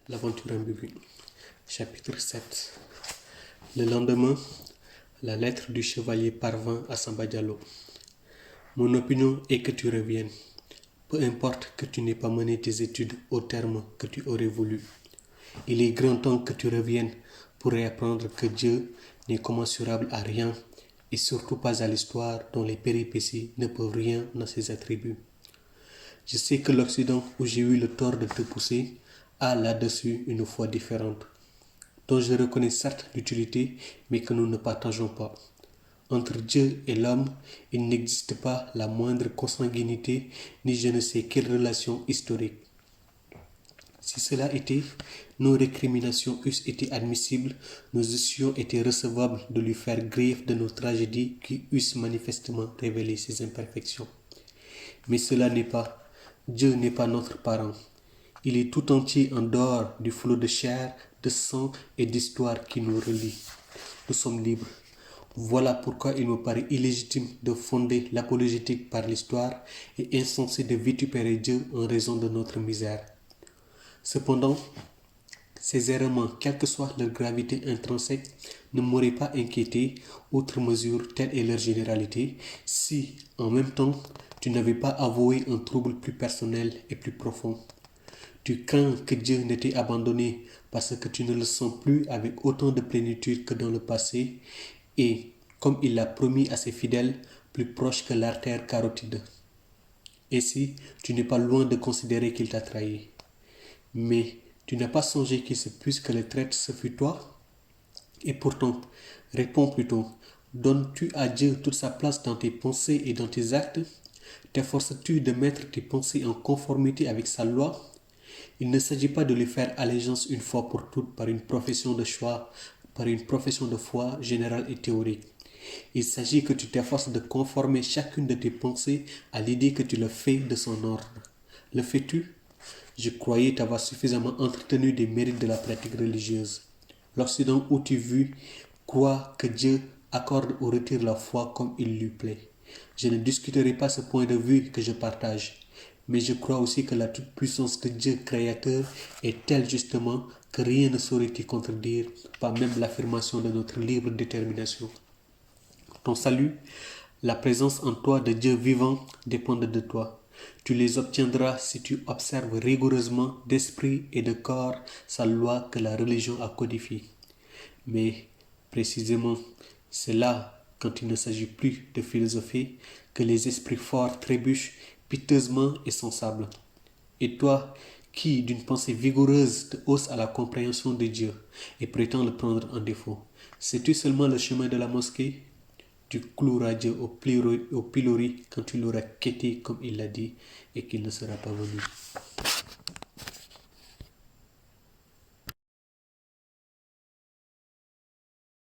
L'aventure ambiguë. Chapitre 7. Le lendemain, la lettre du chevalier parvint à Samba Diallo. Mon opinion est que tu reviennes. Peu importe que tu n'aies pas mené tes études au terme que tu aurais voulu. Il est grand temps que tu reviennes pour réapprendre que Dieu n'est commensurable à rien et surtout pas à l'histoire dont les péripéties ne peuvent rien à ses attributs. Je sais que l'Occident où j'ai eu le tort de te pousser a là-dessus une foi différente, dont je reconnais certes l'utilité, mais que nous ne partageons pas. Entre Dieu et l'homme, il n'existe pas la moindre consanguinité, ni je ne sais quelle relation historique. Si cela était, nos récriminations eussent été admissibles, nous eussions été recevables de lui faire greffe de nos tragédies qui eussent manifestement révélé ses imperfections. Mais cela n'est pas. Dieu n'est pas notre parent. Il est tout entier en dehors du flot de chair, de sang et d'histoire qui nous relie. Nous sommes libres. Voilà pourquoi il me paraît illégitime de fonder l'apologétique par l'histoire et insensé de vitupérer Dieu en raison de notre misère. Cependant, ces errements, quelle que soit leur gravité intrinsèque, ne m'auraient pas inquiété, outre mesure, telle est leur généralité, si, en même temps, tu n'avais pas avoué un trouble plus personnel et plus profond. Tu crains que Dieu ne t'ait abandonné parce que tu ne le sens plus avec autant de plénitude que dans le passé et, comme il l'a promis à ses fidèles, plus proche que l'artère carotide. Ainsi, tu n'es pas loin de considérer qu'il t'a trahi. Mais tu n'as pas songé qu'il se puisse que le traître ce fut toi? Et pourtant, réponds plutôt, donnes-tu à Dieu toute sa place dans tes pensées et dans tes actes? T'efforces-tu de mettre tes pensées en conformité avec sa loi? Il ne s'agit pas de lui faire allégeance une fois pour toutes par une profession de choix, par une profession de foi générale et théorique. Il s'agit que tu t'efforces de conformer chacune de tes pensées à l'idée que tu le fais de son ordre. Le fais-tu? Je croyais t'avoir suffisamment entretenu des mérites de la pratique religieuse. L'Occident où tu vis croit que Dieu accorde ou retire la foi comme il lui plaît. Je ne discuterai pas ce point de vue que je partage. Mais je crois aussi que la toute-puissance de Dieu créateur est telle justement que rien ne saurait y contredire, pas même l'affirmation de notre libre détermination. Ton salut, la présence en toi de Dieu vivant dépendent de toi. Tu les obtiendras si tu observes rigoureusement d'esprit et de corps sa loi que la religion a codifiée. Mais, précisément, c'est là, quand il ne s'agit plus de philosopher, que les esprits forts trébuchent piteusement et sensables. Et toi, qui, d'une pensée vigoureuse, te hausse à la compréhension de Dieu et prétends le prendre en défaut, sais-tu seulement le chemin de la mosquée? Tu cloueras Dieu au pilori quand tu l'auras quêté comme il l'a dit et qu'il ne sera pas venu.